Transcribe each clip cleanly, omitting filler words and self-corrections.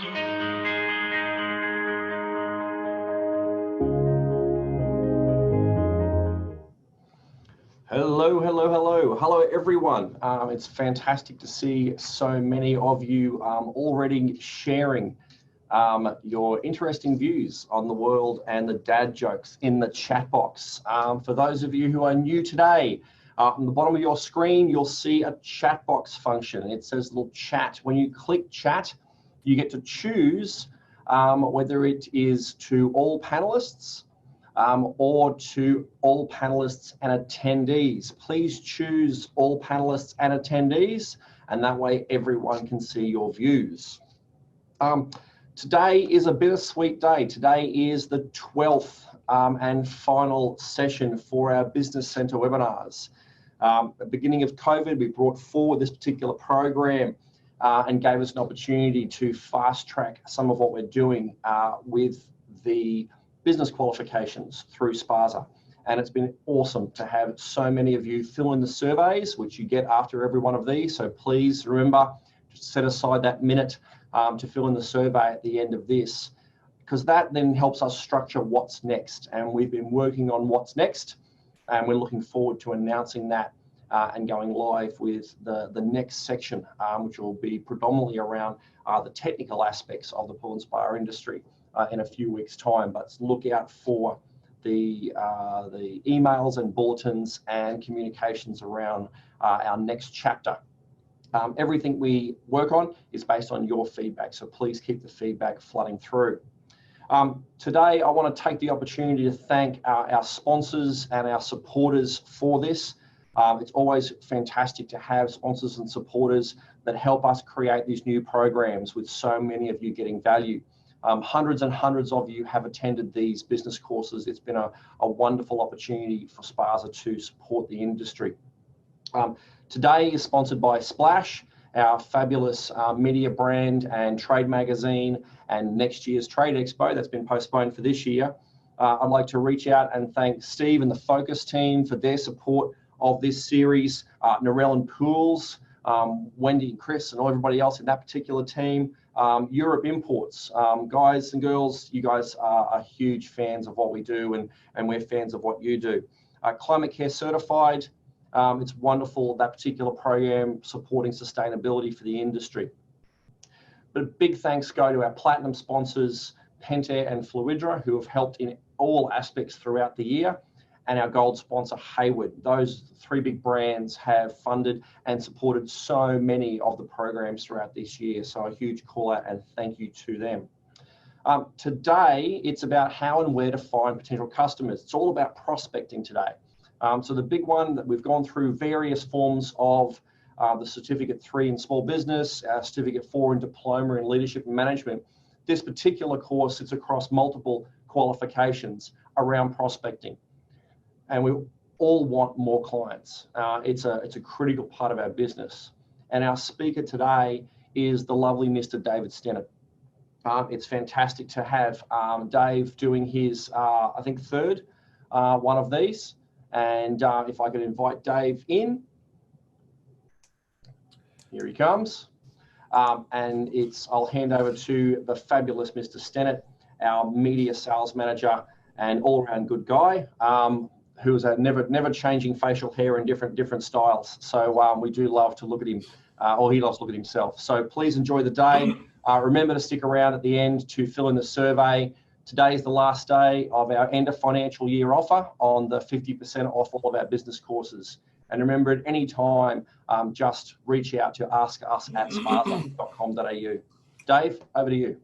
Hello, everyone. It's fantastic to see so many of you already sharing your interesting views on the world and the dad jokes in the chat box. For those of you who are new today, on the bottom of your screen, you'll see a chat box function. It says little chat. When you click chat, you get to choose whether it is to all panelists or to all panelists and attendees. Please choose all panelists and attendees, and that way everyone can see your views. Today is a bittersweet day. Today is the 12th and final session for our Business Centre webinars. At the beginning of COVID, we brought forward this particular program and gave us an opportunity to fast track some of what we're doing with the business qualifications through SPASA. And it's been awesome to have so many of you fill in the surveys, which you get after every one of these. So please remember to set aside that minute to fill in the survey at the end of this, because that then helps us structure what's next. And we've been working on what's next, and we're looking forward to announcing that and going live with the next section, which will be predominantly around the technical aspects of the pool and spa industry in a few weeks' time. But look out for the emails and bulletins and communications around our next chapter. Everything we work on is based on your feedback, so please keep the feedback flooding through. Today, I want to take the opportunity to thank our sponsors and our supporters for this. It's always fantastic to have sponsors and supporters that help us create these new programs with so many of you getting value. Hundreds and hundreds of you have attended these business courses. It's been a wonderful opportunity for SPASA to support the industry. Today is sponsored by Splash, our fabulous media brand and trade magazine, and next year's Trade Expo that's been postponed for this year. I'd like to reach out and thank Steve and the Focus team for their support of this series, Narelle and Pools, Wendy and Chris and everybody else in that particular team. Europe Imports, guys and girls, you guys are huge fans of what we do, and we're fans of what you do. Climate Care Certified, it's wonderful, that particular program supporting sustainability for the industry. But big thanks go to our platinum sponsors, Pentair and Fluidra, who have helped in all aspects throughout the year, and our gold sponsor, Hayward. Those three big brands have funded and supported so many of the programs throughout this year. So a huge call out and thank you to them. Today, it's about how and where to find potential customers. It's all about prospecting today. So the big one that we've gone through various forms of the Certificate 3 in Small Business, Certificate 4 in Diploma in Leadership and Management. This particular course sits across multiple qualifications around prospecting. And we all want more clients. It's a critical part of our business. And our speaker today is the lovely Mr. David Stennett. It's fantastic to have Dave doing his, I think, third one of these. And if I could invite Dave in. Here he comes. And I'll hand over to the fabulous Mr. Stennett, our media sales manager and all-around good guy. Who's a never changing facial hair in different styles. So we do love to look at him, or he loves to look at himself. So please enjoy the day. Remember to stick around at the end to fill in the survey. Today is the last day of our end of financial year offer on the 50% off all of our business courses. And remember, at any time, just reach out to askus@spasa.com.au. Dave, over to you.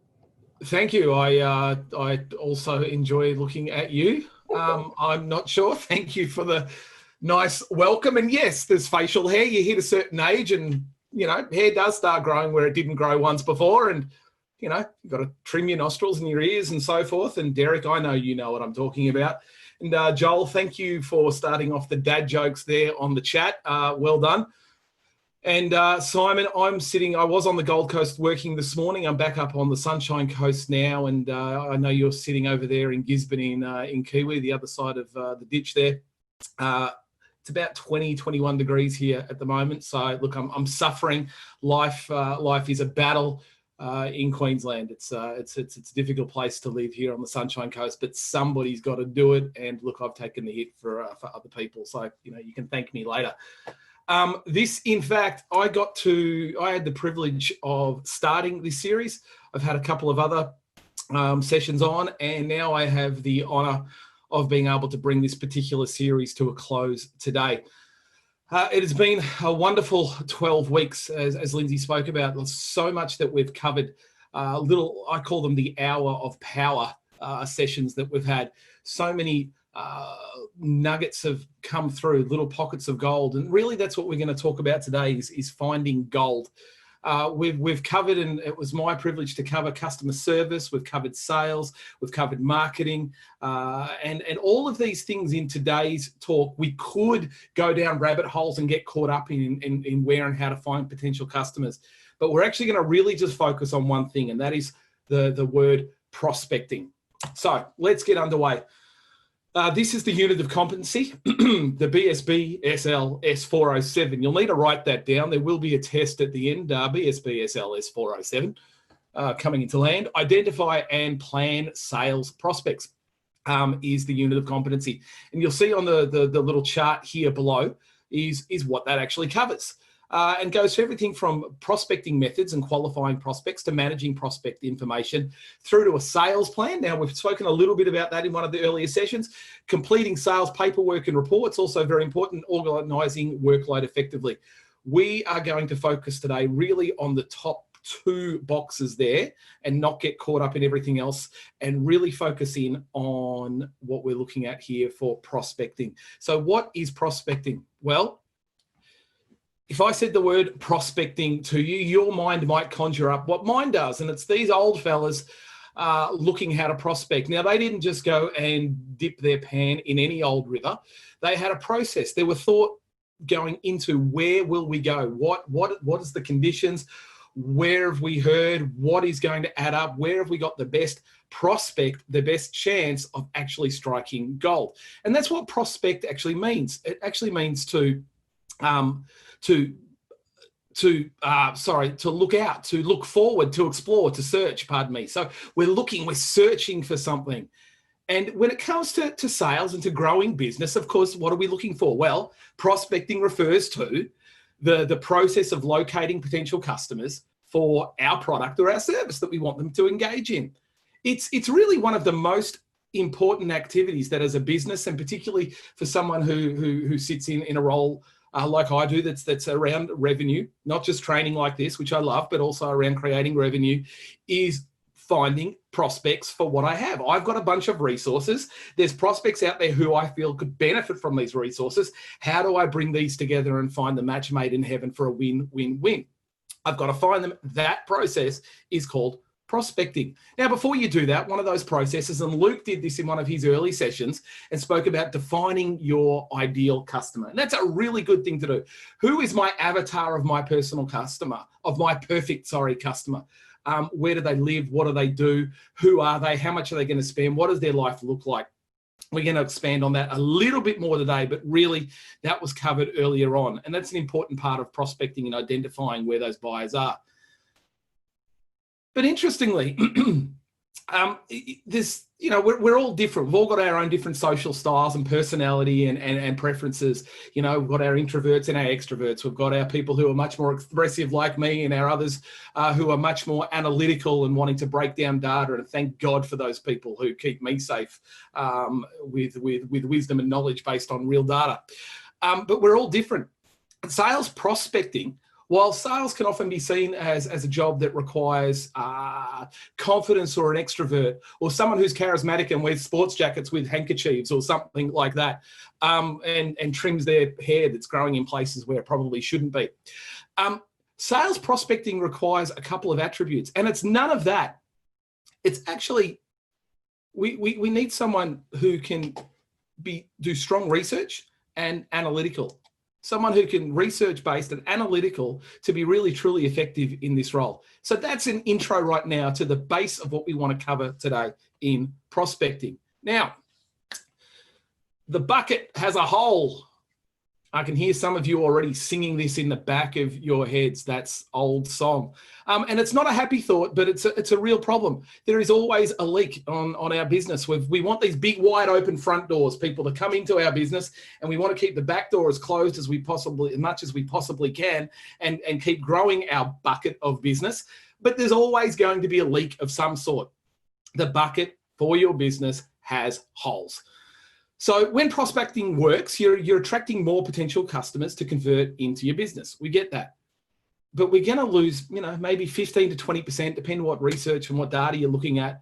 Thank you. I also enjoy looking at you. I'm not sure. Thank you for the nice welcome. And yes, there's facial hair. You hit a certain age and, hair does start growing where it didn't grow once before. And, you've got to trim your nostrils and your ears and so forth. And Derek, I know you know what I'm talking about. And Joel, thank you for starting off the dad jokes there on the chat. Well done. And Simon, I was on the Gold Coast working this morning. I'm back up on the Sunshine Coast now. And I know you're sitting over there in Gisborne in Kiwi, the other side of the ditch there. It's about 20, 21 degrees here at the moment. So look, I'm suffering. Life is a battle. in Queensland. It's a difficult place to live here on the Sunshine Coast, but somebody's got to do it. And look, I've taken the hit for other people, so you can thank me later. This, in fact, I had the privilege of starting this series. I've had a couple of other sessions on, and now I have the honour of being able to bring this particular series to a close today. It has been a wonderful 12 weeks, as Lindsay spoke about. There's so much that we've covered. I call them the hour of power sessions that we've had. So many nuggets have come through, little pockets of gold. And really that's what we're going to talk about today is finding gold. We've covered, and it was my privilege to cover customer service. We've covered sales. We've covered marketing, and all of these things in today's talk. We could go down rabbit holes and get caught up in where and how to find potential customers, but we're actually going to really just focus on one thing, and that is the word prospecting. So let's get underway. This is the unit of competency, the BSB SL S407. You'll need to write that down. There will be a test at the end, BSB SL S407, coming into land. Identify and plan sales prospects is the unit of competency. And you'll see on the little chart here below is what that actually covers. And goes to everything from prospecting methods and qualifying prospects to managing prospect information through to a sales plan. Now, we've spoken a little bit about that in one of the earlier sessions. Completing sales paperwork and reports, also very important, organising workload effectively. We are going to focus today really on the top two boxes there and not get caught up in everything else and really focus in on what we're looking at here for prospecting. So what is prospecting? Well, if I said the word prospecting to you, your mind might conjure up what mine does. And it's these old fellas looking how to prospect. Now, they didn't just go and dip their pan in any old river. They had a process. There were thought going into where will we go? What is the conditions? Where have we heard? What is going to add up? Where have we got the best prospect, the best chance of actually striking gold? And that's what prospect actually means. It actually means to look out, to look forward, to explore, to search, pardon me. So we're searching for something. And when it comes to sales and to growing business, of course, what are we looking for? Well, prospecting refers to the process of locating potential customers for our product or our service that we want them to engage in. It's really one of the most important activities that as a business, and particularly for someone who sits in a role like I do, that's around revenue, not just training like this, which I love, but also around creating revenue, is finding prospects for what I have. I've got a bunch of resources. There's prospects out there who I feel could benefit from these resources. How do I bring these together and find the match made in heaven for a win-win-win? I've got to find them. That process is called prospecting. Now, before you do that, one of those processes, and Luke did this in one of his early sessions and spoke about defining your ideal customer. And that's a really good thing to do. Who is my avatar of my personal customer, of my perfect, customer? Where do they live? What do they do? Who are they? How much are they going to spend? What does their life look like? We're going to expand on that a little bit more today, but really that was covered earlier on. And that's an important part of prospecting and identifying where those buyers are. But interestingly, we're all different. We've all got our own different social styles and personality and preferences. We've got our introverts and our extroverts. We've got our people who are much more expressive like me, and our others who are much more analytical and wanting to break down data. And thank God for those people who keep me safe with wisdom and knowledge based on real data. But we're all different. Sales prospecting, while sales can often be seen as a job that requires confidence or an extrovert or someone who's charismatic and wears sports jackets with handkerchiefs or something like that, and trims their hair that's growing in places where it probably shouldn't be. Sales prospecting requires a couple of attributes, and it's none of that. It's actually, we need someone who can do strong research and analytical. Someone who can research-based and analytical to be really, truly effective in this role. So that's an intro right now to the base of what we want to cover today in prospecting. Now, the bucket has a hole. I can hear some of you already singing this in the back of your heads. That's old song. And it's not a happy thought, but it's a real problem. There is always a leak on our business. We want these big, wide open front doors, people to come into our business, and we want to keep the back door as closed as much as we possibly can, and keep growing our bucket of business. But there's always going to be a leak of some sort. The bucket for your business has holes. So when prospecting works, you're attracting more potential customers to convert into your business. We get that. But we're going to lose, maybe 15 to 20%, depending on what research and what data you're looking at,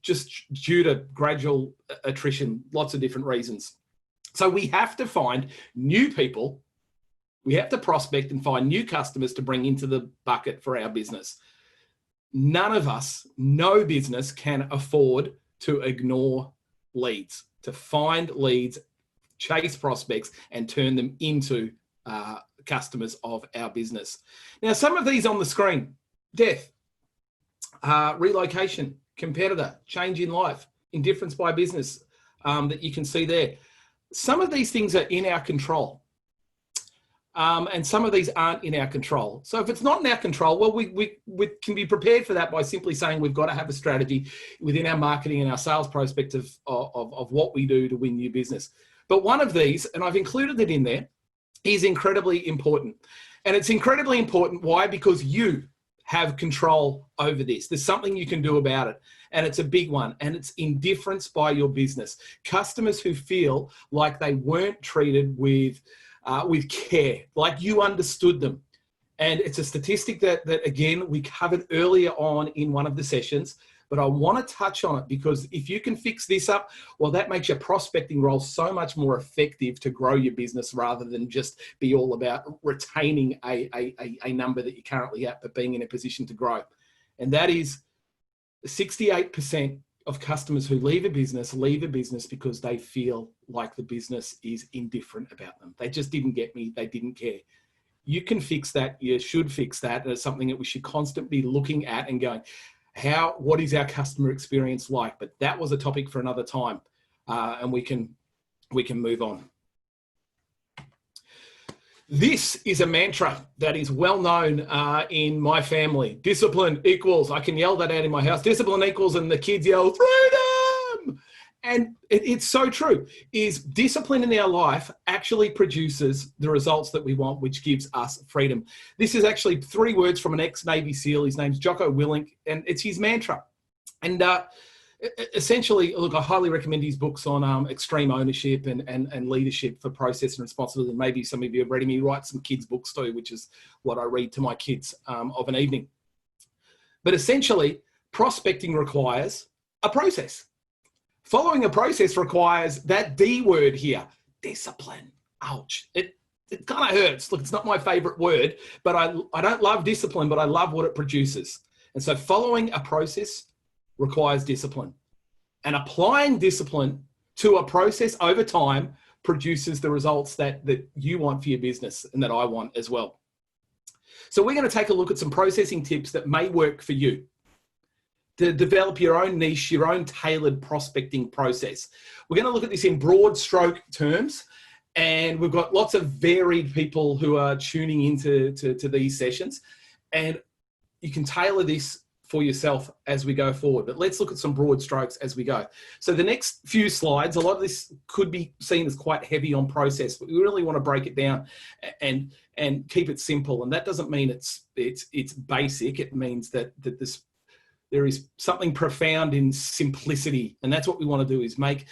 just due to gradual attrition, lots of different reasons. So we have to find new people. We have to prospect and find new customers to bring into the bucket for our business. None of us, no business can afford to ignore leads, to find leads, chase prospects, and turn them into customers of our business. Now, some of these on the screen: death, relocation, competitor, change in life, indifference by business, that you can see there. Some of these things are in our control. And some of these aren't in our control. So if it's not in our control, well, we can be prepared for that by simply saying we've got to have a strategy within our marketing and our sales prospect of what we do to win new business. But one of these, and I've included it in there, is incredibly important. And it's incredibly important. Why? Because you have control over this. There's something you can do about it. And it's a big one. And it's indifference by your business. Customers who feel like they weren't treated with care, like you understood them. And it's a statistic that again, we covered earlier on in one of the sessions, but I want to touch on it because if you can fix this up, well, that makes your prospecting role so much more effective to grow your business rather than just be all about retaining a number that you're currently at, but being in a position to grow. And that is 68% of customers who leave a business because they feel like the business is indifferent about them. They just didn't get me. They didn't care. You can fix that. You should fix that. It's something that we should constantly be looking at and going, what is our customer experience like? But that was a topic for another time, and we can move on. This is a mantra that is well known in my family. Discipline equals, I can yell that out in my house, discipline equals, and the kids yell, freedom! And it's so true, is discipline in our life actually produces the results that we want, which gives us freedom. This is actually 3 words from an ex-Navy SEAL. His name's Jocko Willink, and it's his mantra. And essentially, look, I highly recommend his books on extreme ownership and leadership for process and responsibility. Maybe some of you have read him. He writes some kids' books too, which is what I read to my kids of an evening. But essentially, prospecting requires a process. Following a process requires that D word here, discipline. Ouch. It kind of hurts. Look, it's not my favorite word, but I don't love discipline, but I love what it produces. And so following a process requires discipline. And applying discipline to a process over time produces the results that you want for your business and that I want as well. So we're going to take a look at some processing tips that may work for you to develop your own niche, your own tailored prospecting process. We're going to look at this in broad stroke terms, and we've got lots of varied people who are tuning into these sessions, and you can tailor this for yourself as we go forward. But let's look at some broad strokes as we go. So the next few slides, a lot of this could be seen as quite heavy on process, but we really want to break it down and keep it simple. And that doesn't mean it's basic. It means that there is something profound in simplicity. And that's what we want to do, is make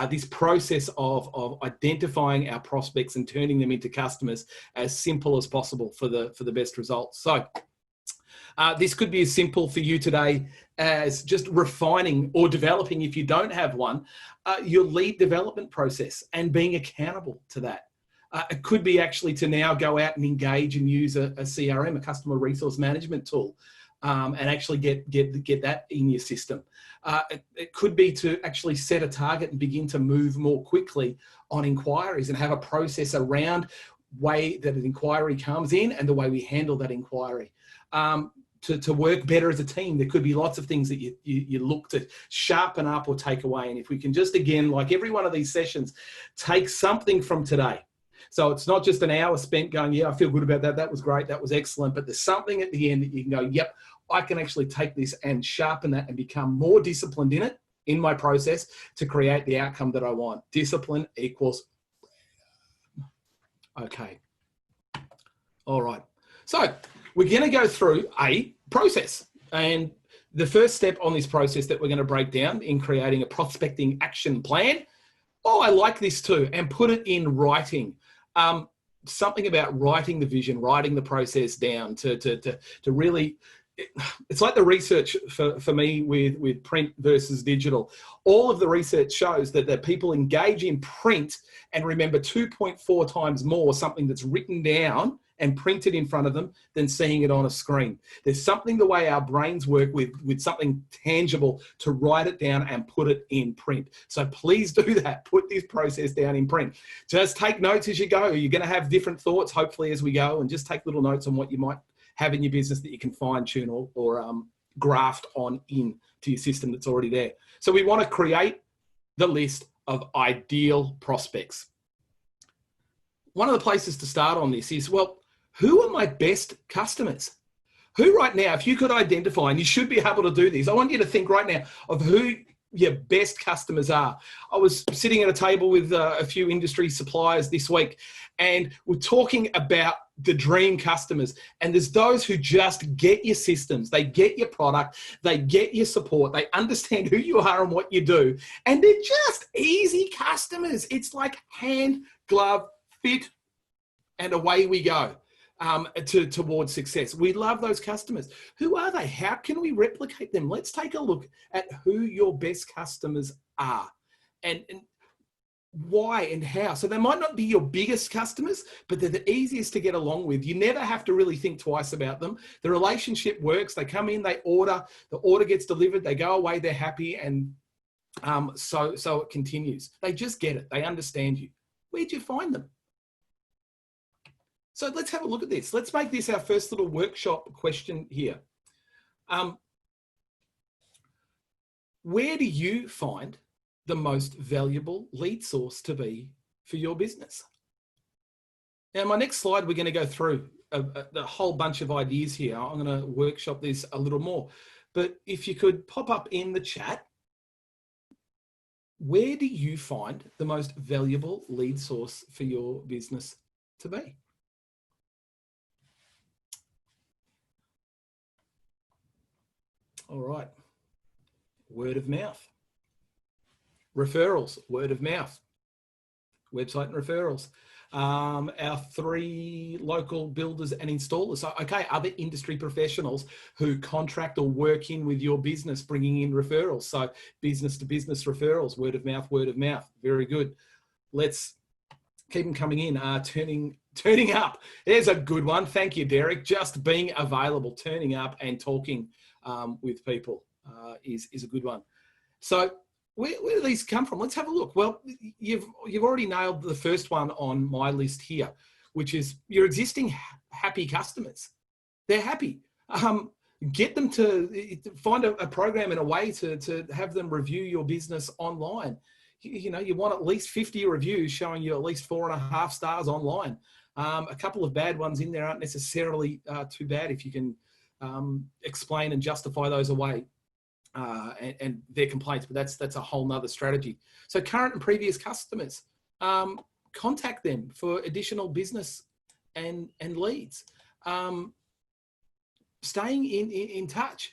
this process of identifying our prospects and turning them into customers as simple as possible for the best results. So this could be as simple for you today as just refining or developing, if you don't have one, your lead development process and being accountable to that. It could be actually to now go out and engage and use a CRM, a customer resource management tool, and actually get that in your system. It could be to actually set a target and begin to move more quickly on inquiries and have a process around way that an inquiry comes in and the way we handle that inquiry. To work better as a team, there could be lots of things that you look to sharpen up or take away. And if we can just, again, like every one of these sessions, take something from today So it's not just an hour spent going, yeah, I feel good about that. That was great. That was excellent. But there's something at the end that you can go, yep, I can actually take this and sharpen that and become more disciplined in it, in my process, to create the outcome that I want. Discipline equals. Okay. All right. So we're going to go through a process. And the first step on this process that we're going to break down in creating a prospecting action plan. Oh, I like this too. And put it in writing. Something about writing the vision, writing the process down to really, it's like the research for me with print versus digital. All of the research shows that people engage in print and remember 2.4 times more something that's written down and printed in front of them than seeing it on a screen. There's something the way our brains work with something tangible to write it down and put it in print. So please do that. Put this process down in print. Just take notes as you go. You're going to have different thoughts, hopefully, as we go, and just take little notes on what you might have in your business that you can fine tune or graft on in to your system that's already there. So we want to create the list of ideal prospects. One of the places to start on this is, well, who are my best customers? Who right now, if you could identify, and you should be able to do this, I want you to think right now of who your best customers are. I was sitting at a table with a few industry suppliers this week, and we're talking about the dream customers. And there's those who just get your systems, they get your product, they get your support, they understand who you are and what you do, and they're just easy customers. It's like hand, glove, fit, and away we go. Towards success. We love those customers. Who are they? How can we replicate them? Let's take a look at who your best customers are and why and how. So they might not be your biggest customers, but they're the easiest to get along with. You never have to really think twice about them. The relationship works. They come in, they order, the order gets delivered, they go away, they're happy, and so it continues. They just get it. They understand you. Where'd you find them? So let's have a look at this. Let's make this our first little workshop question here. Where do you find the most valuable lead source to be for your business? Now, my next slide, we're going to go through a whole bunch of ideas here. I'm going to workshop this a little more. But if you could pop up in the chat, where do you find the most valuable lead source for your business to be? All right. Word of mouth. Referrals, word of mouth. Website and referrals. Our 3 local builders and installers. So, okay, other industry professionals who contract or work in with your business, bringing in referrals. So business to business referrals, word of mouth, word of mouth. Very good. Let's keep them coming in. Turning up. There's a good one. Thank you, Derek. Just being available, turning up and talking with people is a good one. So where do these come from? Let's have a look. Well, you've already nailed the first one on my list here, which is your existing happy customers. They're happy. Get them to find a program and a way to have them review your business online. You know, you want at least 50 reviews showing you at least 4.5 stars online. A couple of bad ones in there aren't necessarily too bad if you can explain and justify those away and their complaints, but that's a whole nother strategy. So current and previous customers, contact them for additional business and leads. Staying in touch.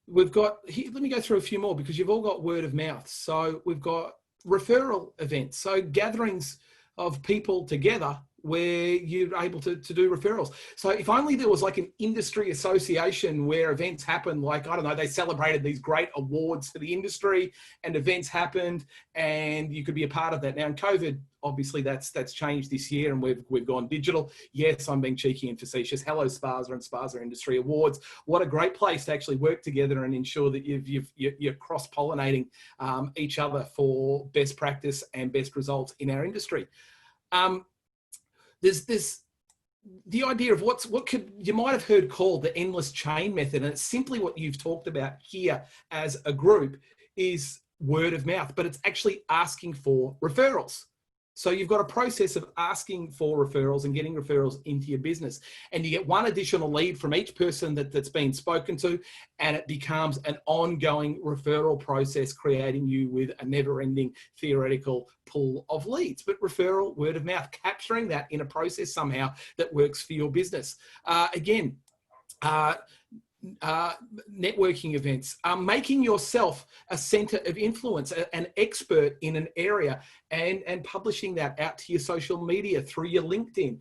We've got here, let me go through a few more because you've all got word of mouth. So we've got referral events, so gatherings of people together where you're able to do referrals. So if only there was like an industry association where events happen, like, I don't know, they celebrated these great awards for the industry and events happened and you could be a part of that. Now in COVID, obviously that's changed this year and we've gone digital. Yes, I'm being cheeky and facetious. Hello SPASA and SPASA Industry Awards. What a great place to actually work together and ensure that you're cross-pollinating each other for best practice and best results in our industry. There's the idea of what you might have heard called the endless chain method, and it's simply what you've talked about here as a group is word of mouth, but it's actually asking for referrals. So you've got a process of asking for referrals and getting referrals into your business. And you get one additional lead from each person that's been spoken to, and it becomes an ongoing referral process, creating you with a never-ending theoretical pool of leads. But referral, word of mouth, capturing that in a process somehow that works for your business. Networking events, making yourself a center of influence, an expert in an area, and publishing that out to your social media through your LinkedIn,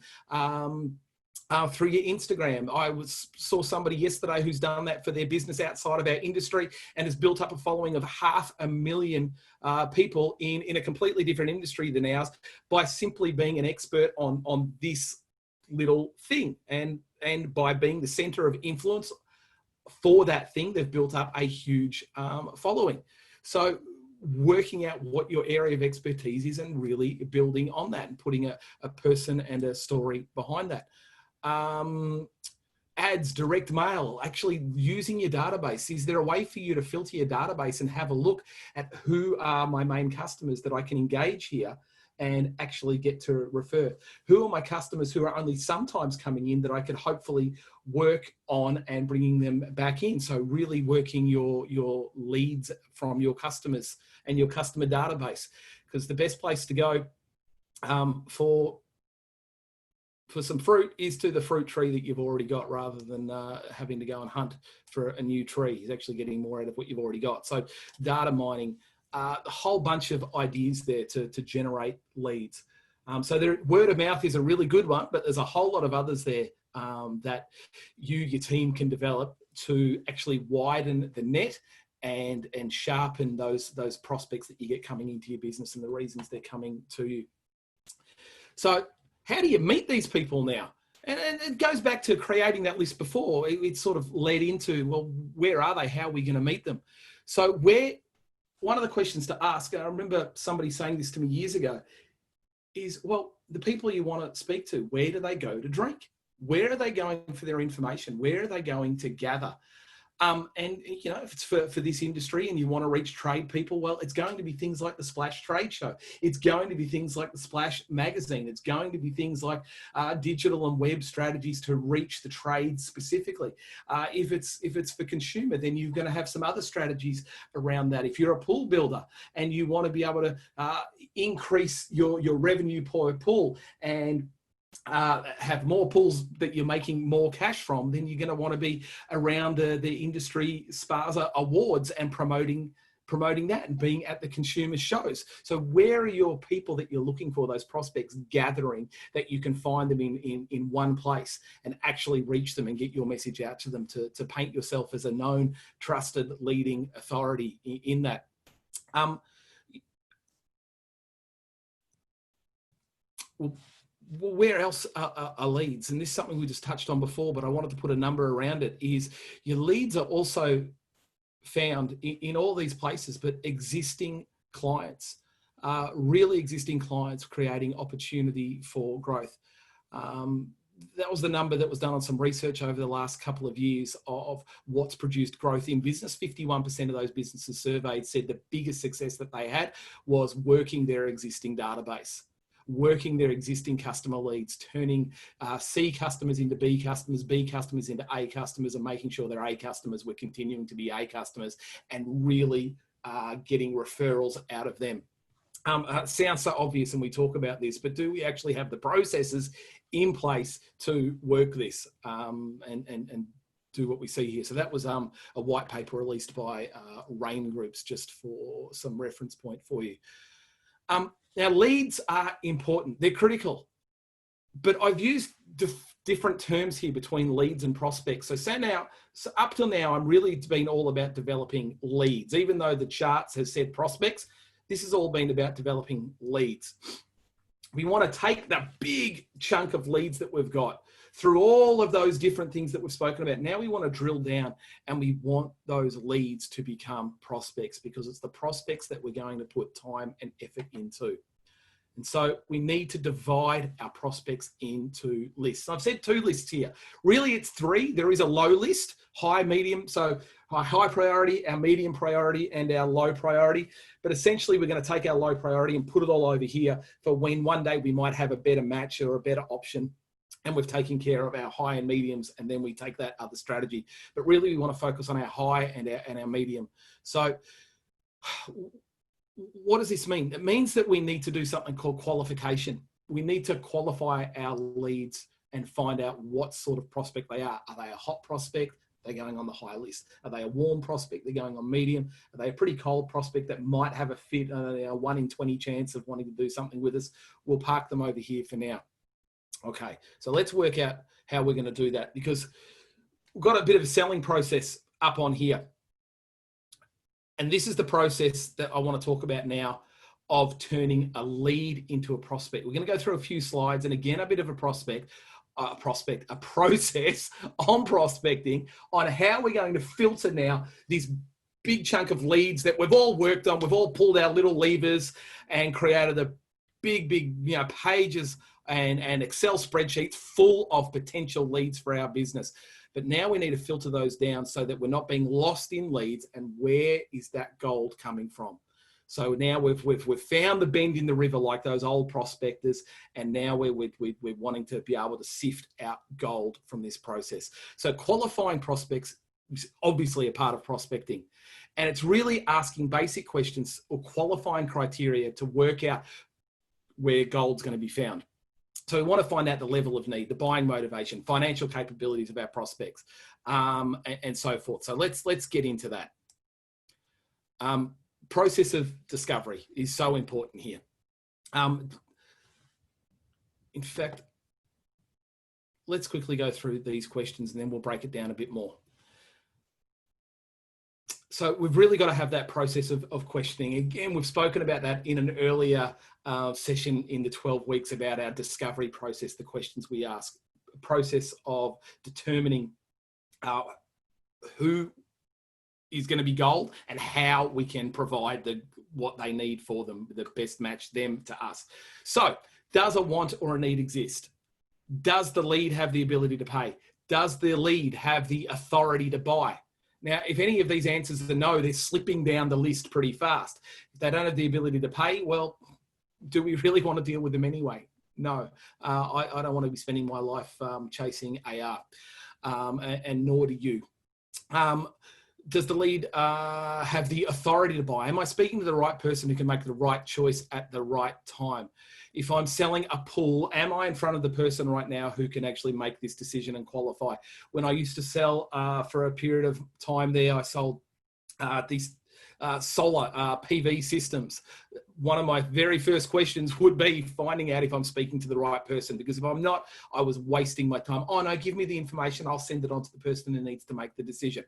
through your Instagram. I saw somebody yesterday who's done that for their business outside of our industry and has built up a following of 500,000 people in a completely different industry than ours by simply being an expert on this little thing, and by being the center of influence for that thing, they've built up a huge following. So working out what your area of expertise is and really building on that and putting a person and a story behind that. Ads, direct mail, actually using your database. Is there a way for you to filter your database and have a look at who are my main customers that I can engage here and actually get to refer? Who are my customers who are only sometimes coming in that I could hopefully work on and bringing them back in? So really working your leads from your customers and your customer database, because the best place to go for some fruit is to the fruit tree that you've already got, rather than having to go and hunt for a new tree. Is actually getting more out of what you've already got. So data mining, a whole bunch of ideas there to generate leads. So word of mouth is a really good one, but there's a whole lot of others there that your team can develop to actually widen the net and sharpen those prospects that you get coming into your business and the reasons they're coming to you. So how do you meet these people now? And it goes back to creating that list before. It sort of led into, well, where are they? How are we going to meet them? So one of the questions to ask, and I remember somebody saying this to me years ago, is, well, the people you want to speak to, where do they go to drink? Where are they going for their information? Where are they going to gather? And, you know, if it's for this industry and you want to reach trade people, well, it's going to be things like the Splash Trade Show. It's going to be things like the Splash Magazine. It's going to be things like digital and web strategies to reach the trade specifically. If it's for consumer, then you're going to have some other strategies around that. If you're a pool builder and you want to be able to increase your revenue per pool and have more pools that you're making more cash from, then you're going to want to be around the industry SPASA awards and promoting that and being at the consumer shows. So where are your people that you're looking for, those prospects gathering, that you can find them in one place and actually reach them and get your message out to them to paint yourself as a known, trusted, leading authority in that. Well, where else are leads? And this is something we just touched on before, but I wanted to put a number around it, is your leads are also found in all these places, but existing clients, really existing clients creating opportunity for growth. That was the number that was done on some research over the last couple of years of what's produced growth in business. 51% of those businesses surveyed said the biggest success that they had was working their existing database, working their existing customer leads, turning C customers into B customers into A customers, and making sure their A customers were continuing to be A customers, and really getting referrals out of them. It sounds so obvious and we talk about this, but do we actually have the processes in place to work this and do what we see here? So that was a white paper released by RAIN Groups, just for some reference point for you. Now, leads are important. They're critical. But I've used different terms here between leads and prospects. So up till now, I'm really been all about developing leads. Even though the charts has said prospects, this has all been about developing leads. We want to take the big chunk of leads that we've got through all of those different things that we've spoken about. Now we want to drill down and we want those leads to become prospects, because it's the prospects that we're going to put time and effort into. And so we need to divide our prospects into lists. I've said 2 lists here. Really, it's 3. There is a low list, high, medium. So our high priority, our medium priority, and our low priority. But essentially, we're going to take our low priority and put it all over here for when one day we might have a better match or a better option. And we've taken care of our high and mediums, and then we take that other strategy. But really, we want to focus on our high and our medium. So what does this mean? It means that we need to do something called qualification. We need to qualify our leads and find out what sort of prospect they are. Are they a hot prospect? They're going on the high list. Are they a warm prospect? They're going on medium. Are they a pretty cold prospect that might have a fit, a 1 in 20 chance of wanting to do something with us? We'll park them over here for now. Okay, so let's work out how we're going to do that, because we've got a bit of a selling process up on here. And this is the process that I want to talk about now of turning a lead into a prospect. We're going to go through a few slides, and again, a bit of a process on prospecting, on how we're going to filter now this big chunk of leads that we've all worked on. We've all pulled our little levers and created a big, pages and Excel spreadsheets full of potential leads for our business. But now we need to filter those down so that we're not being lost in leads, and where is that gold coming from? So now we've found the bend in the river like those old prospectors, and now we're wanting to be able to sift out gold from this process. So qualifying prospects is obviously a part of prospecting, and it's really asking basic questions or qualifying criteria to work out where gold's going to be found. So we want to find out the level of need, the buying motivation, financial capabilities of our prospects, and so forth. So let's get into that. Process of discovery is so important here. In fact, let's quickly go through these questions and then we'll break it down a bit more. So we've really got to have that process of questioning. Again, we've spoken about that in an earlier session in the 12 weeks about our discovery process, the questions we ask, a process of determining who is going to be gold and how we can provide what they need for them, the best match them to us. So does a want or a need exist? Does the lead have the ability to pay? Does the lead have the authority to buy? Now, if any of these answers are no, they're slipping down the list pretty fast. If they don't have the ability to pay, well, do we really want to deal with them anyway? No, I don't want to be spending my life chasing AR, and nor do you. Does the lead have the authority to buy? Am I speaking to the right person who can make the right choice at the right time? If I'm selling a pool, am I in front of the person right now who can actually make this decision and qualify? When I used to sell for a period of time there, I sold these solar PV systems. One of my very first questions would be finding out if I'm speaking to the right person, because if I'm not, I was wasting my time. Oh no, give me the information. I'll send it on to the person who needs to make the decision.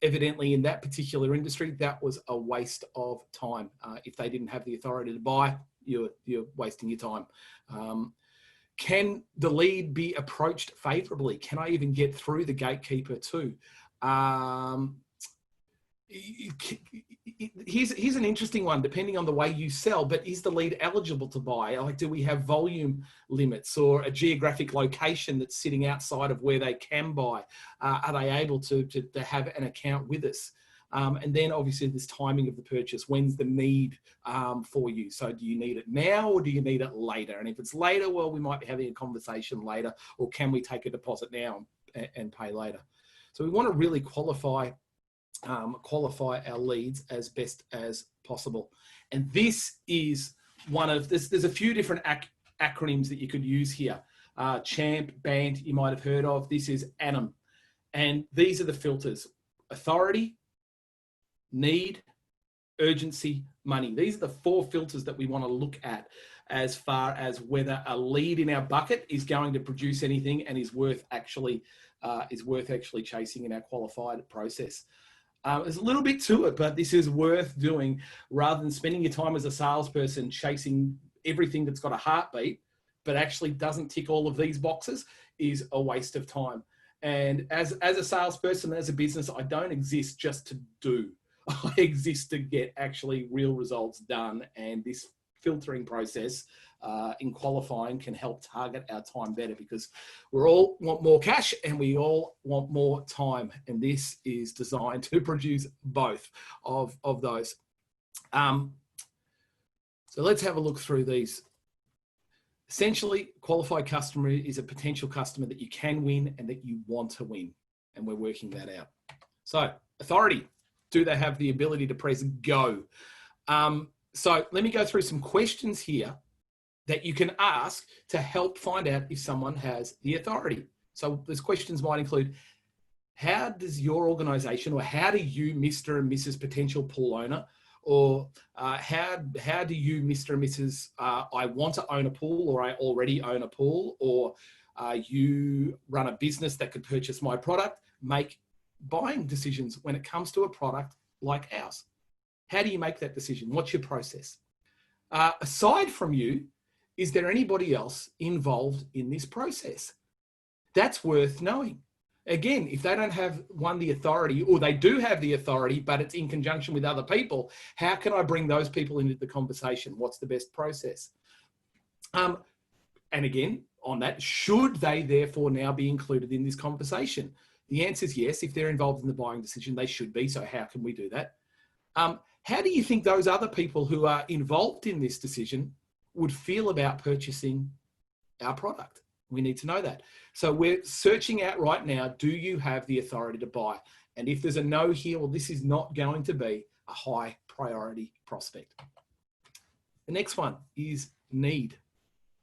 Evidently, in that particular industry, that was a waste of time. If they didn't have the authority to buy, you're wasting your time. Can the lead be approached favorably? Can I even get through the gatekeeper too? Here's an interesting one, depending on the way you sell, but is the lead eligible to buy? Like, do we have volume limits or a geographic location that's sitting outside of where they can buy? Are they able to have an account with us? And then obviously this timing of the purchase, when's the need for you? So do you need it now or do you need it later? And if it's later, well, we might be having a conversation later, or can we take a deposit now and pay later? So we want to really qualify our leads as best as possible. And this is there's a few different acronyms that you could use here. CHAMP, BANT, you might have heard of. This is ANIM. And these are the filters: authority, need, urgency, money. These are the 4 filters that we want to look at as far as whether a lead in our bucket is going to produce anything and is worth actually chasing in our qualified process. There's a little bit to it, but this is worth doing rather than spending your time as a salesperson chasing everything that's got a heartbeat, but actually doesn't tick all of these boxes. Is a waste of time. And as a salesperson, as a business, I don't exist just to do. I exist to get actually real results done. And this filtering process in qualifying can help target our time better, because we all want more cash and we all want more time. And this is designed to produce both of those. So let's have a look through these. Essentially, qualified customer is a potential customer that you can win and that you want to win. And we're working that out. So authority, do they have the ability to press go? So let me go through some questions here that you can ask to help find out if someone has the authority. So those questions might include, how does your organization, or how do you, Mr. and Mrs. potential pool owner, or how do you, Mr. and Mrs. I want to own a pool, or I already own a pool, or you run a business that could purchase my product, make buying decisions when it comes to a product like ours? How do you make that decision? What's your process? Aside from you, is there anybody else involved in this process? That's worth knowing. Again, if they don't have the authority, or they do have the authority, but it's in conjunction with other people, how can I bring those people into the conversation? What's the best process? And again, on that, should they therefore now be included in this conversation? The answer is yes. If they're involved in the buying decision, they should be. So how can we do that? How do you think those other people who are involved in this decision would feel about purchasing our product? We need to know that. So we're searching out right now, do you have the authority to buy? And if there's a no here, well, this is not going to be a high priority prospect. The next one is need.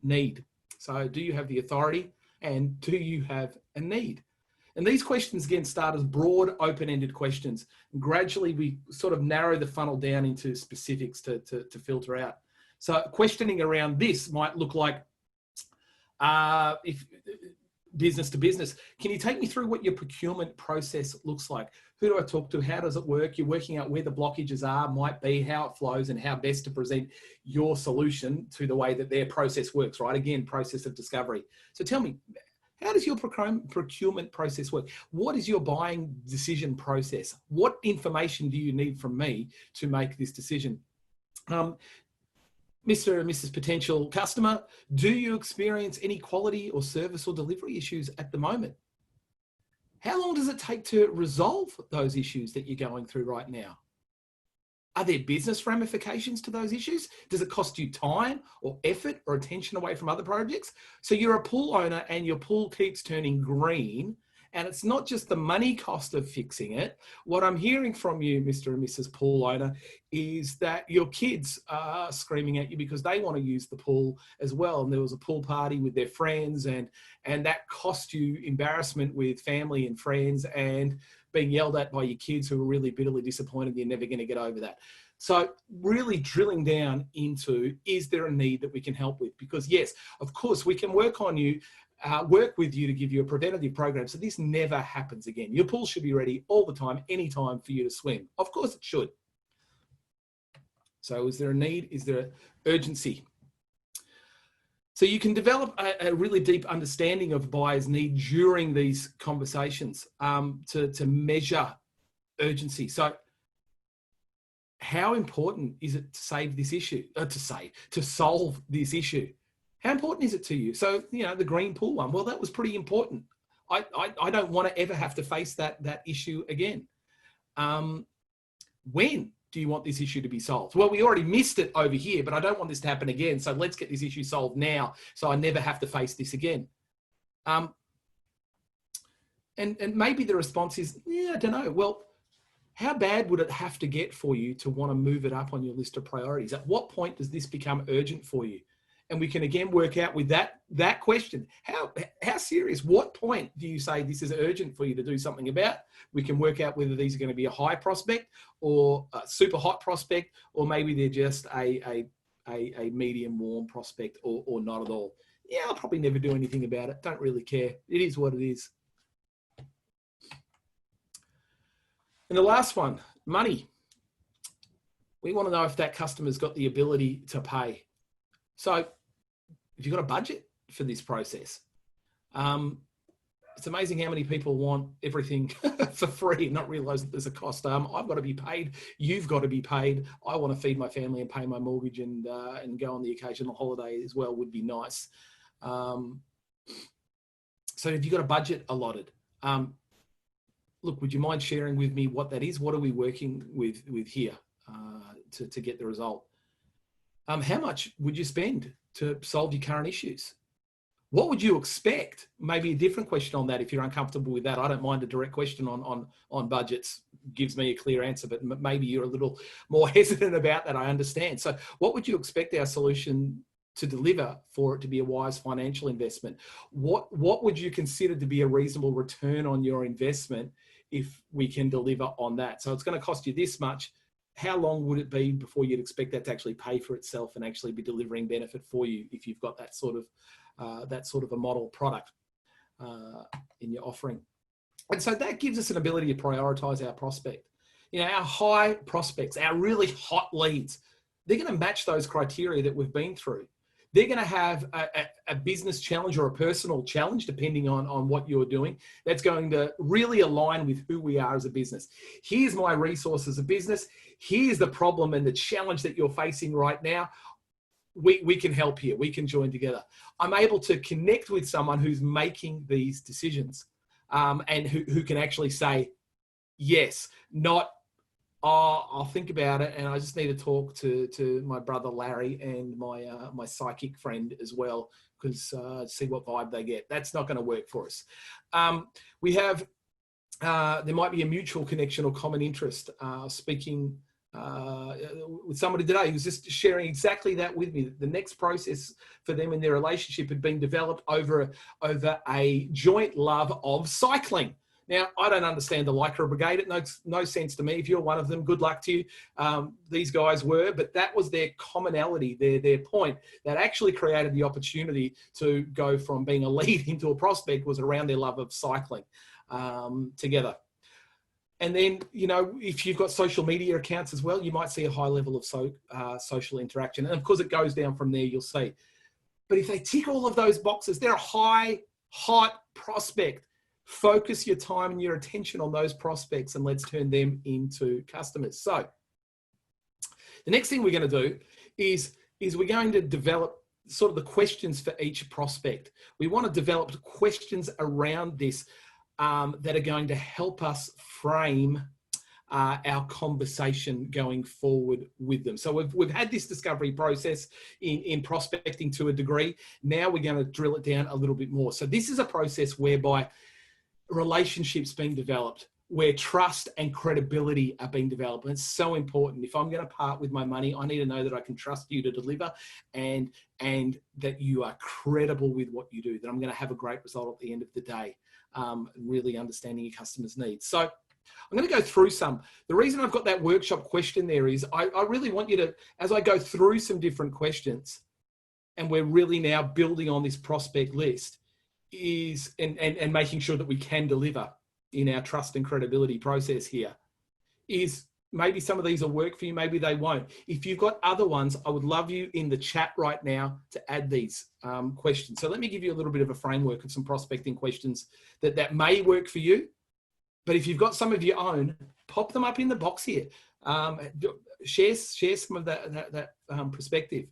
Need. So do you have the authority, and do you have a need? And these questions, again, start as broad, open-ended questions. And gradually, we sort of narrow the funnel down into specifics to filter out. So questioning around this might look like, if business to business, can you take me through what your procurement process looks like? Who do I talk to? How does it work? You're working out where the blockages are, might be, how it flows, and how best to present your solution to the way that their process works, right? Again, process of discovery. So tell me, how does your procurement process work? What is your buying decision process? What information do you need from me to make this decision? Mr. and Mrs. potential customer, do you experience any quality or service or delivery issues at the moment? How long does it take to resolve those issues that you're going through right now? Are there business ramifications to those issues? Does it cost you time or effort or attention away from other projects? So you're a pool owner and your pool keeps turning green, and it's not just the money cost of fixing it. What I'm hearing from you, Mr. and Mrs. Pool owner, is that your kids are screaming at you because they want to use the pool as well. And there was a pool party with their friends, and that cost you embarrassment with family and friends, and being yelled at by your kids who are really bitterly disappointed you're never going to get over that. So really drilling down into, is there a need that we can help with? Because yes, of course, we can work with you to give you a preventative program so this never happens again. Your pool should be ready all the time, anytime for you to swim. Of course it should. So is there a need? Is there urgency? So you can develop a really deep understanding of buyer's need during these conversations to measure urgency. So how important is it to save this issue, to solve this issue? How important is it to you? So, the green pool one, well, that was pretty important. I don't want to ever have to face that issue again. When do you want this issue to be solved? Well, we already missed it over here, but I don't want this to happen again. So let's get this issue solved now so I never have to face this again. And maybe the response is, I don't know. Well, how bad would it have to get for you to want to move it up on your list of priorities? At what point does this become urgent for you? And we can again work out with that question. How serious? What point do you say this is urgent for you to do something about? We can work out whether these are going to be a high prospect or a super hot prospect, or maybe they're just a medium warm prospect or not at all. Yeah, I'll probably never do anything about it. Don't really care. It is what it is. And the last one, money. We want to know if that customer's got the ability to pay. So if you've got a budget for this process, it's amazing how many people want everything for free and not realize that there's a cost. I've got to be paid. You've got to be paid. I want to feed my family and pay my mortgage and go on the occasional holiday as well would be nice. So if you've got a budget allotted, look, would you mind sharing with me what that is? What are we working with here to get the result? How much would you spend to solve your current issues? What would you expect? Maybe a different question on that if you're uncomfortable with that. I don't mind a direct question on budgets. Gives me a clear answer, but maybe you're a little more hesitant about that. I understand. So what would you expect our solution to deliver for it to be a wise financial investment? What would you consider to be a reasonable return on your investment if we can deliver on that? So it's going to cost you this much. How long would it be before you'd expect that to actually pay for itself and actually be delivering benefit for you if you've got that sort of a model product in your offering? And so that gives us an ability to prioritize our prospect. You know, our high prospects, our really hot leads, they're going to match those criteria that we've been through. They're going to have a business challenge or a personal challenge, depending on what you're doing, that's going to really align with who we are as a business. Here's my resource as a business. Here's the problem and the challenge that you're facing right now. We can help here. We can join together. I'm able to connect with someone who's making these decisions and who can actually say, yes, not, oh, I'll think about it and I just need to talk to my brother Larry and my psychic friend as well, because see what vibe they get. That's not going to work for us. We have, there might be a mutual connection or common interest. Speaking with somebody today who was just sharing exactly that with me. The next process for them in their relationship had been developed over a joint love of cycling. Now, I don't understand the Lycra Brigade. It makes no sense to me. If you're one of them, good luck to you. These guys were, but that was their commonality, their point that actually created the opportunity to go from being a lead into a prospect was around their love of cycling together. And then, you know, if you've got social media accounts as well, you might see a high level of social interaction. And of course, it goes down from there, you'll see. But if they tick all of those boxes, they're a high, hot prospect. Focus your time and your attention on those prospects and let's turn them into customers. So the next thing we're going to do is we're going to develop sort of the questions for each prospect. We want to develop questions around this that are going to help us frame our conversation going forward with them. So we've had this discovery process in prospecting to a degree. Now we're going to drill it down a little bit more. So this is a process whereby relationships being developed, where trust and credibility are being developed. And it's so important. If I'm going to part with my money, I need to know that I can trust you to deliver and that you are credible with what you do, that I'm going to have a great result at the end of the day. Really understanding your customers' needs. So I'm going to go through some. The reason I've got that workshop question there is I really want you to, as I go through some different questions, and we're really now building on this prospect list, is and making sure that we can deliver in our trust and credibility process here, is maybe some of these will work for you, maybe they won't. If you've got other ones, I would love you in the chat right now to add these questions. So let me give you a little bit of a framework of some prospecting questions that may work for you. But if you've got some of your own, pop them up in the box here. Share some of that perspective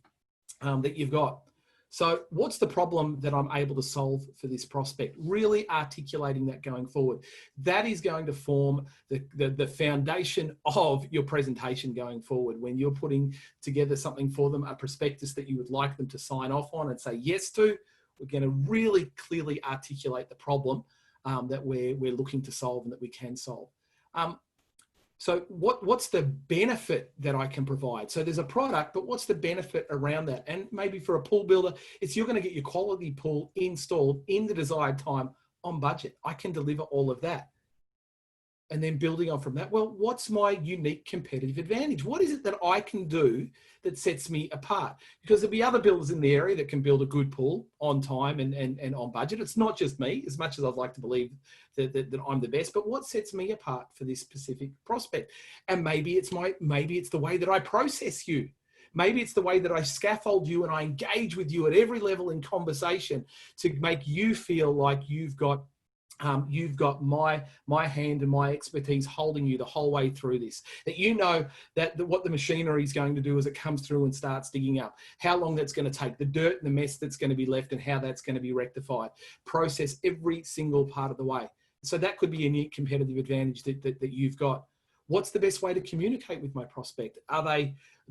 that you've got. So what's the problem that I'm able to solve for this prospect? Really articulating that going forward. That is going to form the foundation of your presentation going forward. When you're putting together something for them, a prospectus that you would like them to sign off on and say yes to, we're going to really clearly articulate the problem that we're looking to solve and that we can solve. So what's the benefit that I can provide? So there's a product, but what's the benefit around that? And maybe for a pool builder, it's you're going to get your quality pool installed in the desired time on budget. I can deliver all of that. And then building on from that, well, what's my unique competitive advantage? What is it that I can do that sets me apart? Because there'll be other builders in the area that can build a good pool on time and on budget. It's not just me, as much as I'd like to believe that I'm the best, but what sets me apart for this specific prospect? And maybe it's the way that I process you. Maybe it's the way that I scaffold you and I engage with you at every level in conversation to make you feel like you've got you've got my hand and my expertise holding you the whole way through this. That you know that what the machinery is going to do as it comes through and starts digging up, how long that's going to take, the dirt and the mess that's going to be left and how that's going to be rectified. Process every single part of the way. So that could be a unique competitive advantage that you've got. What's the best way to communicate with my prospect?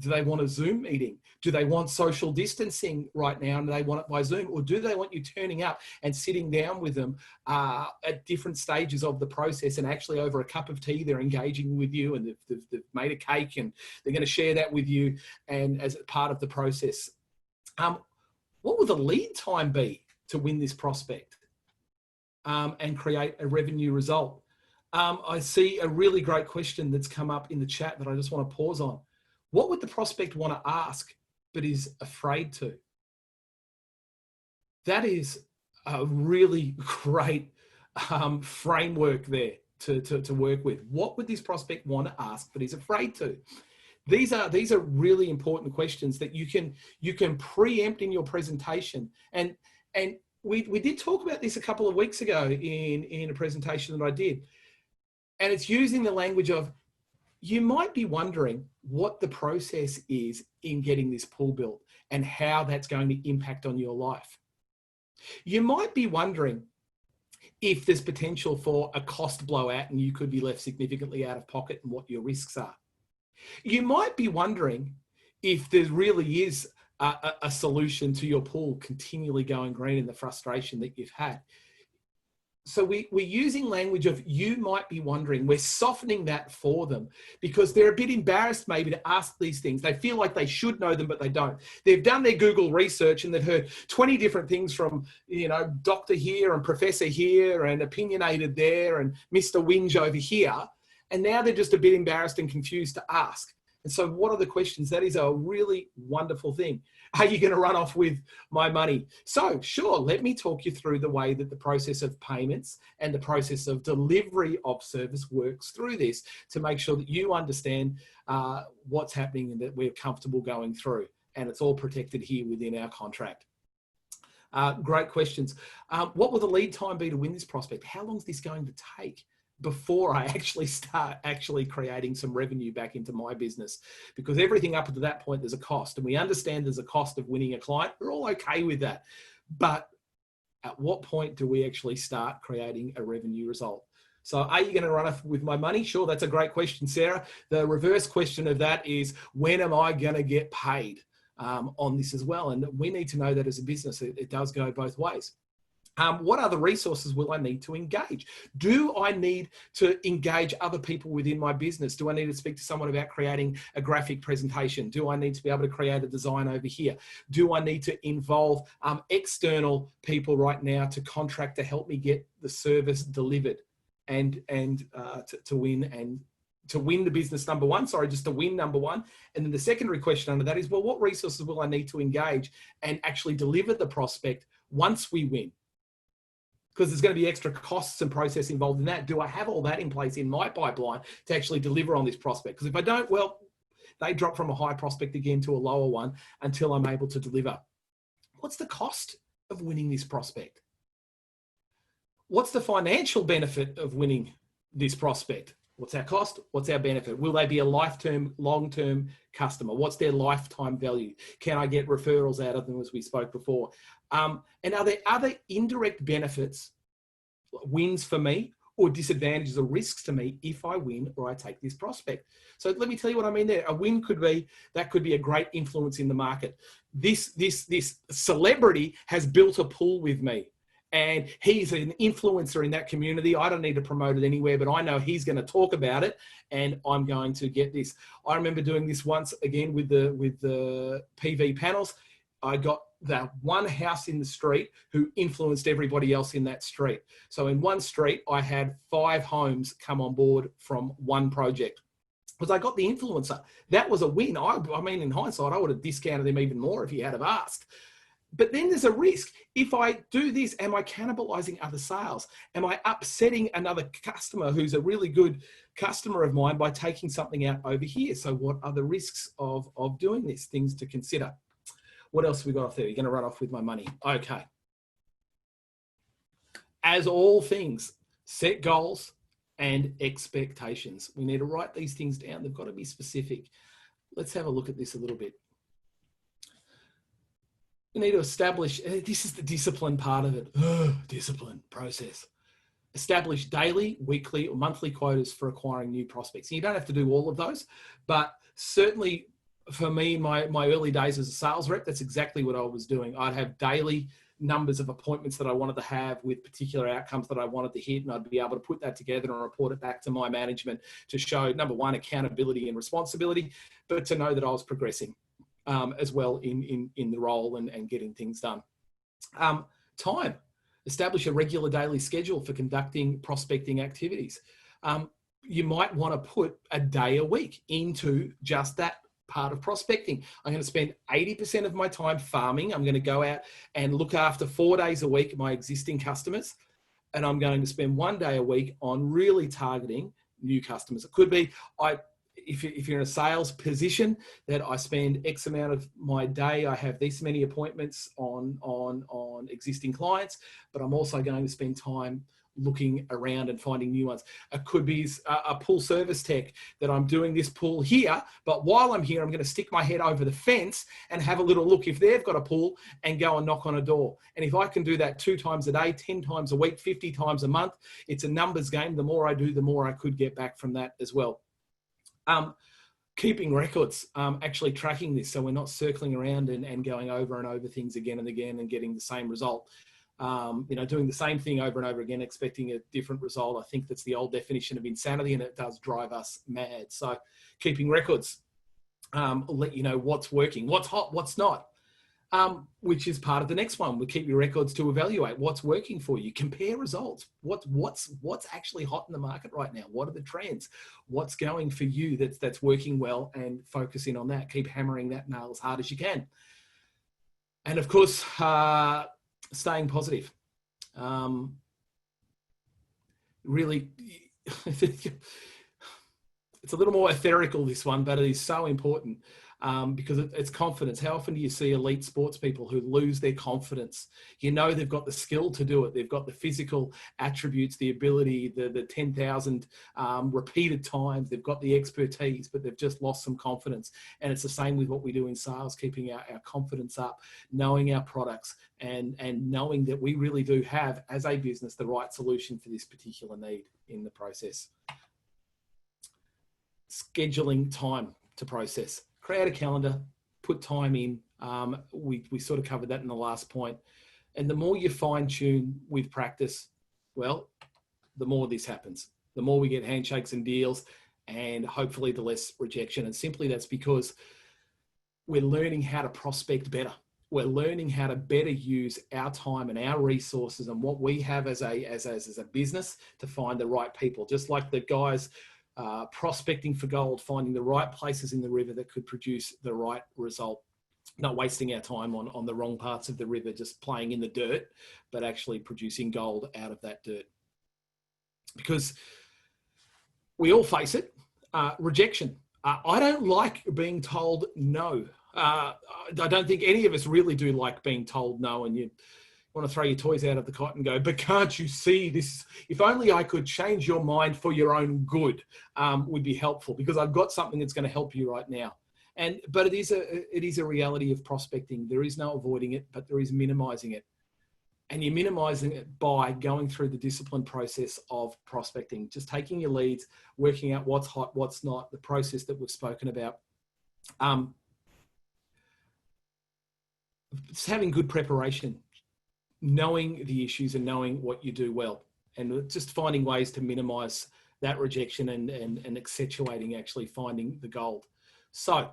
Do they want a Zoom meeting? Do they want social distancing right now and they want it by Zoom? Or do they want you turning up and sitting down with them at different stages of the process, and actually over a cup of tea, they're engaging with you and they've made a cake and they're going to share that with you and as part of the process? What will the lead time be to win this prospect and create a revenue result? I see a really great question that's come up in the chat that I just want to pause on. What would the prospect want to ask but is afraid to? That is a really great framework there to work with. What would this prospect want to ask but is afraid to? These are really important questions that you can preempt in your presentation. And we did talk about this a couple of weeks ago in a presentation that I did. And it's using the language of, you might be wondering what the process is in getting this pool built and how that's going to impact on your life. You might be wondering if there's potential for a cost blowout and you could be left significantly out of pocket and what your risks are. You might be wondering if there really is a solution to your pool continually going green and the frustration that you've had. So we're using language of, you might be wondering. We're softening that for them because they're a bit embarrassed maybe to ask these things. They feel like they should know them, but they don't. They've done their Google research and they've heard 20 different things from, doctor here and professor here and opinionated there and Mr. Whinge over here. And now they're just a bit embarrassed and confused to ask. And so what are the questions? That is a really wonderful thing. Are you going to run off with my money? So sure, let me talk you through the way that the process of payments and the process of delivery of service works through this to make sure that you understand what's happening and that we're comfortable going through. And it's all protected here within our contract. Great questions. What will the lead time be to win this prospect? How long is this going to take before I actually start creating some revenue back into my business? Because everything up to that point, there's a cost, and we understand there's a cost of winning a client. We're all okay with that. But at what point do we actually start creating a revenue result? So are you going to run off with my money? Sure, that's a great question, Sarah. The reverse question of that is, when am I going to get paid on this as well? And we need to know that as a business. It does go both ways. What other resources will I need to engage? Do I need to engage other people within my business? Do I need to speak to someone about creating a graphic presentation? Do I need to be able to create a design over here? Do I need to involve external people right now to contract to help me get the service delivered and to win the business number one? Sorry, just to win number one. And then the secondary question under that is, well, what resources will I need to engage and actually deliver the prospect once we win? Because there's going to be extra costs and process involved in that. Do I have all that in place in my pipeline to actually deliver on this prospect? Because if I don't, well, they drop from a high prospect again to a lower one until I'm able to deliver. What's the cost of winning this prospect? What's the financial benefit of winning this prospect? What's our cost? What's our benefit? Will they be a long-term customer? What's their lifetime value? Can I get referrals out of them, as we spoke before? And are there other indirect benefits, wins for me, or disadvantages or risks to me if I win or I take this prospect? So let me tell you what I mean there. A win could be a great influence in the market. This celebrity has built a pool with me, and he's an influencer in that community. I don't need to promote it anywhere, but I know he's going to talk about it, and I'm going to get this. I remember doing this once again with the PV panels. I got that one house in the street who influenced everybody else in that street. So in one street, I had 5 homes come on board from one project because I got the influencer. That was a win. I mean, in hindsight, I would have discounted him even more if he had have asked. But then there's a risk. If I do this, am I cannibalizing other sales? Am I upsetting another customer who's a really good customer of mine by taking something out over here? So what are the risks of doing this? Things to consider. What else have we got off there? You're going to run off with my money. Okay. as all things, set goals and expectations. We need to write these things down. They've got to be specific. Let's have a look at this a little bit. We need to establish, this is the discipline part of it. Discipline, process. Establish daily, weekly, or monthly quotas for acquiring new prospects. And you don't have to do all of those, but certainly for me, my early days as a sales rep, that's exactly what I was doing. I'd have daily numbers of appointments that I wanted to have with particular outcomes that I wanted to hit, and I'd be able to put that together and report it back to my management to show, number one, accountability and responsibility, but to know that I was progressing as well in the role and getting things done. Time. Establish a regular daily schedule for conducting prospecting activities. You might want to put a day a week into just that part of prospecting. I'm going to spend 80% of my time farming. I'm going to go out and look after 4 days a week my existing customers, and I'm going to spend 1 day a week on really targeting new customers. It could be if you're in a sales position, that I spend X amount of my day, I have this many appointments on existing clients, but I'm also going to spend time looking around and finding new ones. It could be a pool service tech that I'm doing this pool here, but while I'm here, I'm going to stick my head over the fence and have a little look if they've got a pool and go and knock on a door. And if I can do that 2 times a day, 10 times a week, 50 times a month, it's a numbers game. The more I do, the more I could get back from that as well. Keeping records, actually tracking this so we're not circling around and going over and over things again and again and getting the same result. Doing the same thing over and over again, expecting a different result. I think that's the old definition of insanity, and it does drive us mad. So keeping records will let you know what's working, what's hot, what's not, which is part of the next one. We keep your records to evaluate what's working for you. Compare results. What's actually hot in the market right now? What are the trends? What's going for you that's working well, and focusing on that. Keep hammering that nail as hard as you can. And of course, staying positive. Really, it's a little more etherical, this one, but it is so important because it's confidence. How often do you see elite sports people who lose their confidence? You know they've got the skill to do it. They've got the physical attributes, the ability, the 10,000 repeated times. They've got the expertise, but they've just lost some confidence. And it's the same with what we do in sales, keeping our confidence up, knowing our products, and knowing that we really do have, as a business, the right solution for this particular need in the process. Scheduling time to process. Create a calendar, put time in. We sort of covered that in the last point. And the more you fine tune with practice, well, the more this happens. The more we get handshakes and deals, and hopefully the less rejection. And simply that's because we're learning how to prospect better. We're learning how to better use our time and our resources and what we have as a business to find the right people. Just like the guys prospecting for gold, finding the right places in the river that could produce the right result, not wasting our time on the wrong parts of the river, just playing in the dirt, but actually producing gold out of that dirt. Because we all face it, rejection. I don't like being told no. I don't think any of us really do like being told no, and you want to throw your toys out of the cot and go, but can't you see this? If only I could change your mind for your own good, would be helpful, because I've got something that's going to help you right now. But it is a reality of prospecting. There is no avoiding it, but there is minimizing it. And you're minimizing it by going through the discipline process of prospecting, just taking your leads, working out what's hot, what's not, the process that we've spoken about. Just having good preparation, knowing the issues and knowing what you do well, and just finding ways to minimize that rejection and accentuating actually finding the gold. So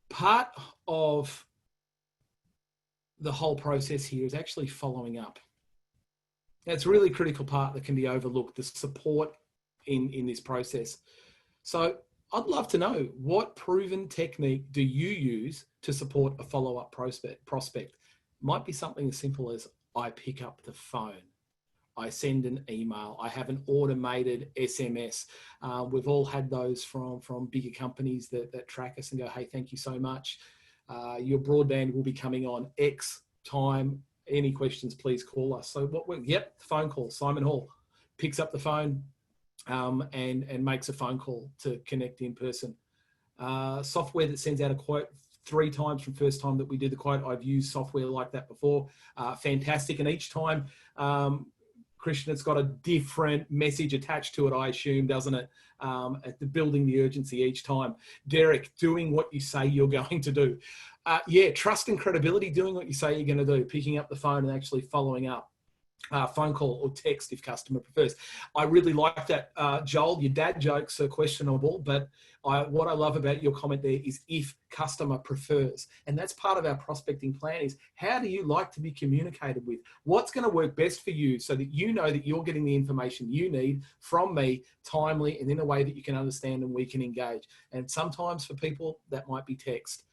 part of the whole process here is actually following up. That's a really critical part that can be overlooked, the support in this process. So I'd love to know, what proven technique do you use to support a follow-up prospect? Might be something as simple as I pick up the phone, I send an email, I have an automated SMS. We've all had those from bigger companies that track us and go, hey, thank you so much. Your broadband will be coming on X time any questions, please call us. So yep, phone call. Simon Hall picks up the phone and makes a phone call to connect in person. Software that sends out a quote 3 times from first time that we did the quote. I've used software like that before. Fantastic. And each time, Christian, it's got a different message attached to it, I assume, doesn't it? Building the urgency each time. Derek, doing what you say you're going to do. Yeah, trust and credibility, doing what you say you're going to do, picking up the phone and actually following up. Phone call or text if customer prefers. I really like that, Joel. Your dad jokes are questionable, but what I love about your comment there is if customer prefers. And that's part of our prospecting plan is how do you like to be communicated with? What's going to work best for you so that you know that you're getting the information you need from me timely and in a way that you can understand and we can engage. And sometimes for people that might be text.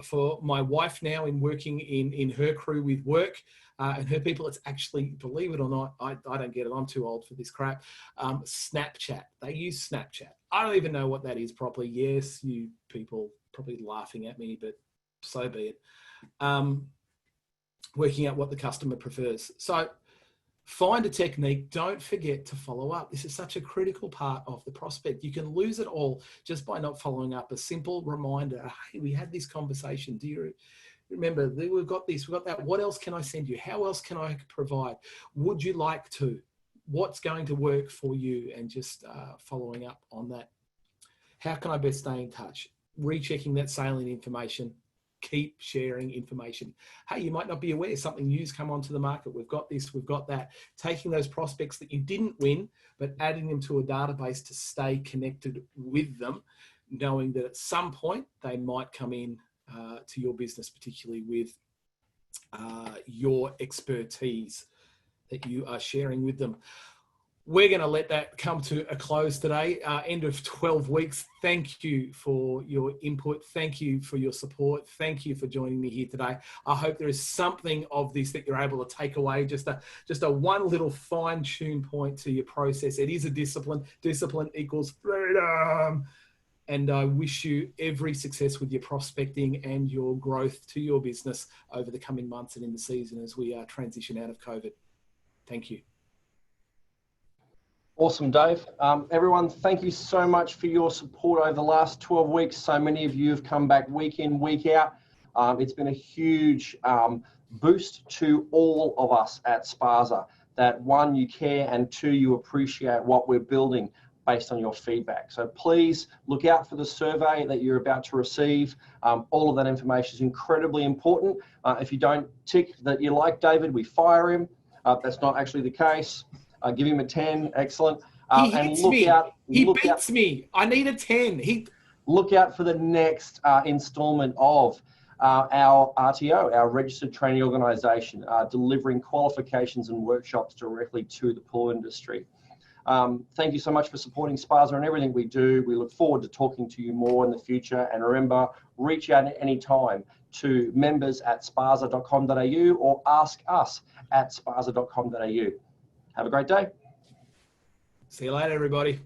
For my wife now in working in her crew with work, and her people, it's actually, believe it or not, I don't get it. I'm too old for this crap. Snapchat. They use Snapchat. I don't even know what that is properly. Yes, you people probably laughing at me, but so be it. Working out what the customer prefers. So find a technique. Don't forget to follow up. This is such a critical part of the prospect. You can lose it all just by not following up. A simple reminder, hey, we had this conversation. Do you remember, we've got this, we've got that. What else can I send you? How else can I provide? Would you like to? What's going to work for you? And just following up on that. How can I best stay in touch? Rechecking that salient information. Keep sharing information. Hey, you might not be aware something new's come onto the market. We've got this, we've got that. Taking those prospects that you didn't win, but adding them to a database to stay connected with them, knowing that at some point they might come in to your business, particularly with your expertise that you are sharing with them. We're going to let that come to a close today. End of 12 weeks. Thank you for your input. Thank you for your support. Thank you for joining me here today. I hope there is something of this that you're able to take away. Just a one little fine-tuned point to your process. It is a discipline. Discipline equals freedom. And I wish you every success with your prospecting and your growth to your business over the coming months and in the season as we transition out of COVID. Thank you. Awesome, Dave. Everyone, thank you so much for your support over the last 12 weeks. So many of you have come back week in, week out. It's been a huge boost to all of us at SPASA, that 1, you care, and 2, you appreciate what we're building based on your feedback. So please look out for the survey that you're about to receive. All of that information is incredibly important. If you don't tick that you like David, we fire him. That's not actually the case. Give him a 10, excellent. He hits me. He beats me. I need a 10. Look out for the next installment of our RTO, our Registered Training Organisation, delivering qualifications and workshops directly to the pool industry. Thank you so much for supporting SPASA and everything we do. We look forward to talking to you more in the future. And remember, reach out at any time to members@spasa.com.au or ask us at spasa.com.au. Have a great day. See you later, everybody.